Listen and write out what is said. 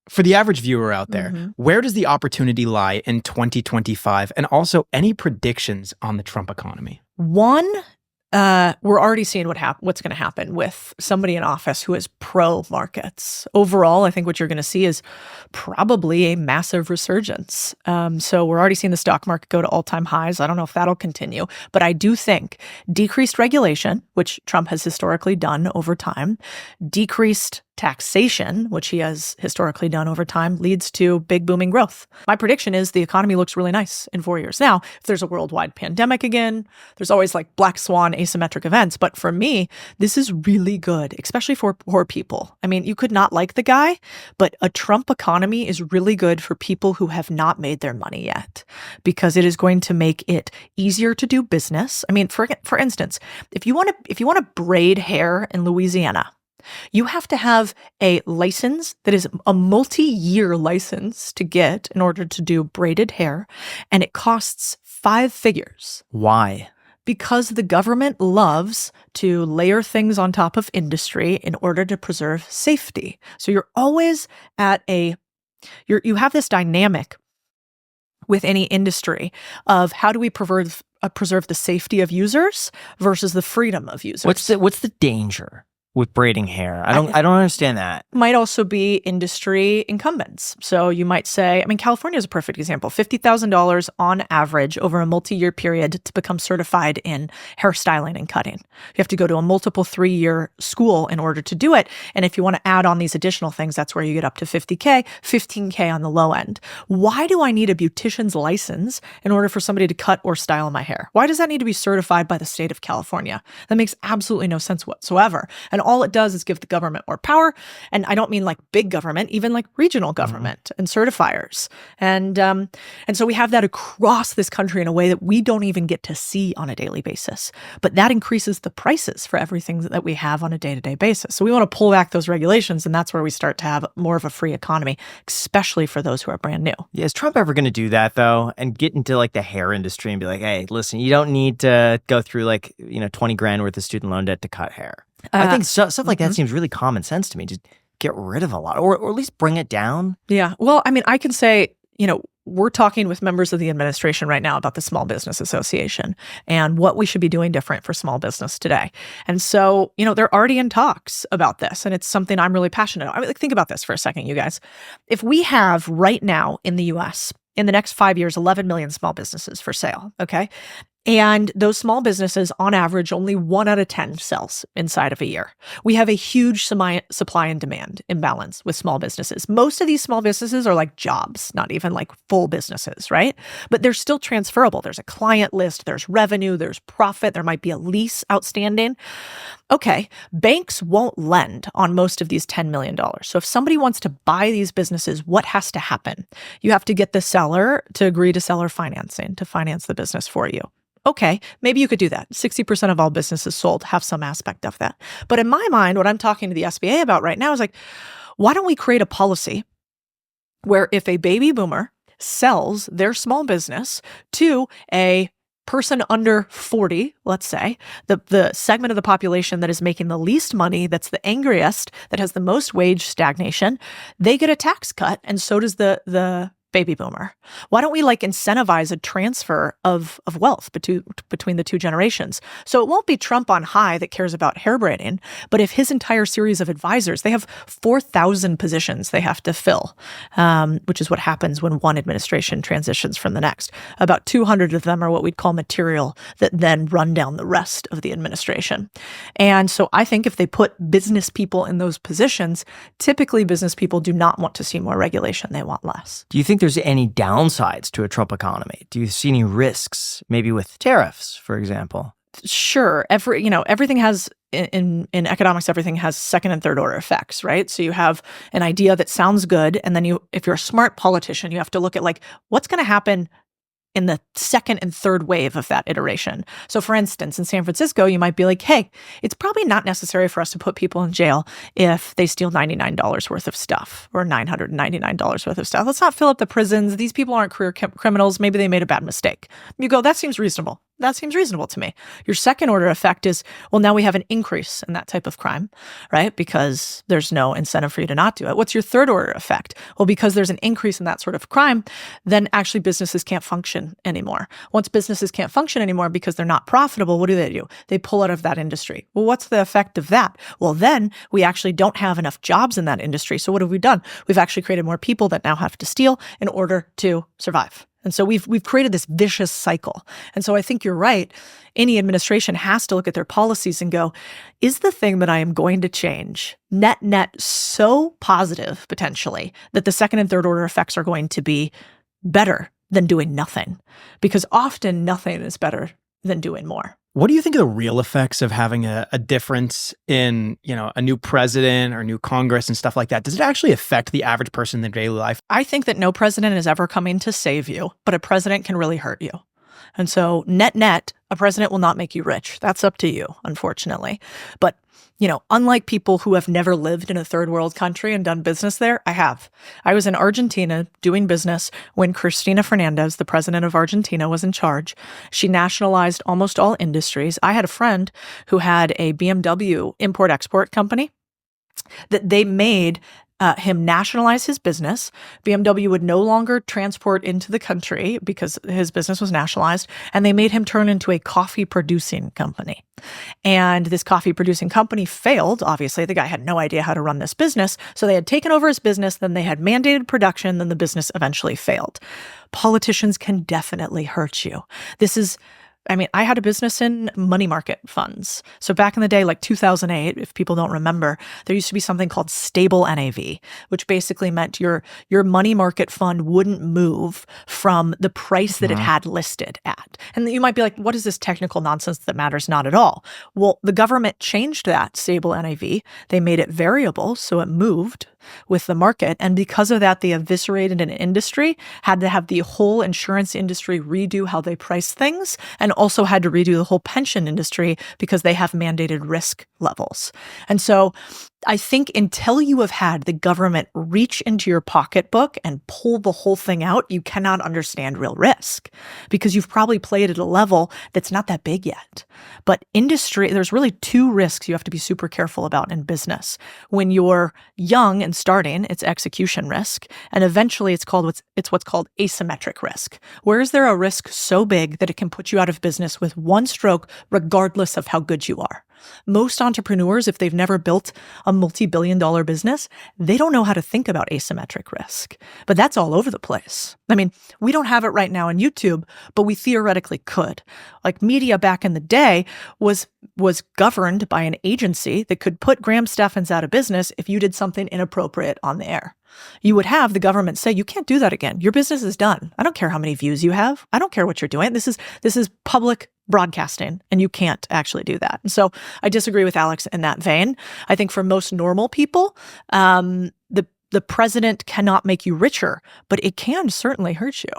For the average viewer out there, where does the opportunity lie in 2025? And also any predictions on the Trump economy? One, we're already seeing what's going to happen with somebody in office who is pro-markets. Overall, I think what you're going to see is probably a massive resurgence. So we're already seeing the stock market go to all-time highs. I don't know if that'll continue, but I do think decreased regulation, which Trump has historically done over time, decreased taxation, which he has historically done over time, leads to big booming growth. My prediction is the economy looks really nice in 4 years. Now, if there's a worldwide pandemic again, there's always like black swan asymmetric events. But for me, this is really good, especially for poor people. I mean, you could not like the guy, but a Trump economy is really good for people who have not made their money yet, because it is going to make it easier to do business. I mean, for instance, if you want to braid hair in Louisiana, you have to have a license that is a multi-year license to get in order to do braided hair, and it costs 5 figures. Why? Because the government loves to layer things on top of industry in order to preserve safety. So you're always you have this dynamic with any industry of how do we preserve the safety of users versus the freedom of users. What's the danger with braiding hair? I don't understand that. Might also be industry incumbents. So you might say, I mean, California is a perfect example. $50,000 on average over a multi-year period to become certified in hairstyling and cutting. You have to go to a multiple 3-year school in order to do it. And if you want to add on these additional things, that's where you get up to $50K, $15K on the low end. Why do I need a beautician's license in order for somebody to cut or style my hair? Why does that need to be certified by the state of California? That makes absolutely no sense whatsoever. And all it does is give the government more power. And I don't mean like big government, even like regional government and certifiers. And so we have that across this country in a way that we don't even get to see on a daily basis. But that increases the prices for everything that we have on a day-to-day basis. So we want to pull back those regulations, and that's where we start to have more of a free economy, especially for those who are brand new. Yeah, is Trump ever going to do that, though, and get into like the hair industry and be like, hey, listen, you don't need to go through like, 20 grand worth of student loan debt to cut hair? I think stuff like that seems really common sense to me. Just get rid of a lot, or at least bring it down. Yeah. Well, I mean, I can say, we're talking with members of the administration right now about the Small Business Association and what we should be doing different for small business today. And so, they're already in talks about this, and it's something I'm really passionate about. I mean, think about this for a second, you guys. If we have right now in the U.S., in the next 5 years, 11 million small businesses for sale, okay? And those small businesses, on average, only 1 out of 10 sells inside of a year. We have a huge supply and demand imbalance with small businesses. Most of these small businesses are like jobs, not even like full businesses, right? But they're still transferable. There's a client list, there's revenue, there's profit, there might be a lease outstanding. Okay, banks won't lend on most of these $10 million. So if somebody wants to buy these businesses, what has to happen? You have to get the seller to agree to seller financing to finance the business for you. Okay, maybe you could do that. 60% of all businesses sold have some aspect of that. But in my mind, what I'm talking to the SBA about right now is like, why don't we create a policy where if a baby boomer sells their small business to a person under 40, let's say, the segment of the population that is making the least money, that's the angriest, that has the most wage stagnation, they get a tax cut, and so does the baby boomer. Why don't we incentivize a transfer of wealth between the two generations? So it won't be Trump on high that cares about hair braiding, but if his entire series of advisors, they have 4,000 positions they have to fill, which is what happens when one administration transitions from the next. About 200 of them are what we'd call material that then run down the rest of the administration. And so I think if they put business people in those positions, typically business people do not want to see more regulation. They want less. Do you think there's any downsides to a Trump economy? Do you see any risks, maybe with tariffs, for example? Sure. Everything has, in economics, everything has second and third order effects, right? So you have an idea that sounds good, and then if you're a smart politician, you have to look at what's going to happen in the second and third wave of that iteration. So for instance, in San Francisco, you might be like, hey, it's probably not necessary for us to put people in jail if they steal $99 worth of stuff or $999 worth of stuff. Let's not fill up the prisons. These people aren't career criminals. Maybe they made a bad mistake. You go, that seems reasonable. that seems reasonable to me. Your second order effect is, well, now we have an increase in that type of crime, right? Because there's no incentive for you to not do it. What's your third order effect? Well, because there's an increase in that sort of crime, then actually businesses can't function anymore. Once businesses can't function anymore because they're not profitable, what do? They pull out of that industry. Well, what's the effect of that? Well, then we actually don't have enough jobs in that industry. So what have we done? We've actually created more people that now have to steal in order to survive. And so we've created this vicious cycle. And so I think you're right. Any administration has to look at their policies and go, is the thing that I am going to change net so positive potentially that the second and third order effects are going to be better than doing nothing? Because often nothing is better than doing more. What do you think of the real effects of having a difference in, a new president or new Congress and stuff like that? Does it actually affect the average person in their daily life? I think that no president is ever coming to save you, but a president can really hurt you. And so net, a president will not make you rich. That's up to you, unfortunately. But unlike people who have never lived in a third world country and done business there, I have. I was in Argentina doing business when Cristina Fernandez, the president of Argentina, was in charge. She nationalized almost all industries. I had a friend who had a BMW import-export company that they made him nationalize his business. BMW would no longer transport into the country because his business was nationalized, and they made him turn into a coffee-producing company. And this coffee-producing company failed. Obviously, the guy had no idea how to run this business, so they had taken over his business, then they had mandated production, then the business eventually failed. Politicians can definitely hurt you. I had a business in money market funds. So back in the day, like 2008, if people don't remember, there used to be something called stable NAV, which basically meant your money market fund wouldn't move from the price that it had listed at. And you might be like, what is this technical nonsense that matters? Not at all. Well, the government changed that stable NAV. They made it variable, so it moved with the market. And because of that, they eviscerated an industry, had to have the whole insurance industry redo how they price things, and also had to redo the whole pension industry because they have mandated risk levels. And so I think until you have had the government reach into your pocketbook and pull the whole thing out, you cannot understand real risk because you've probably played at a level that's not that big yet. But industry, there's really two risks you have to be super careful about in business. When you're young and starting, it's execution risk. And eventually it's what's called asymmetric risk. Where is there a risk so big that it can put you out of business with one stroke, regardless of how good you are? Most entrepreneurs, if they've never built a multi-billion-dollar business, they don't know how to think about asymmetric risk. But that's all over the place. We don't have it right now on YouTube, but we theoretically could. Like media back in the day was governed by an agency that could put Graham Steffens out of business if you did something inappropriate on the air. You would have the government say, you can't do that again. Your business is done. I don't care how many views you have. I don't care what you're doing. This is public broadcasting, and you can't actually do that. And so I disagree with Alex in that vein. I think for most normal people, the president cannot make you richer, but it can certainly hurt you.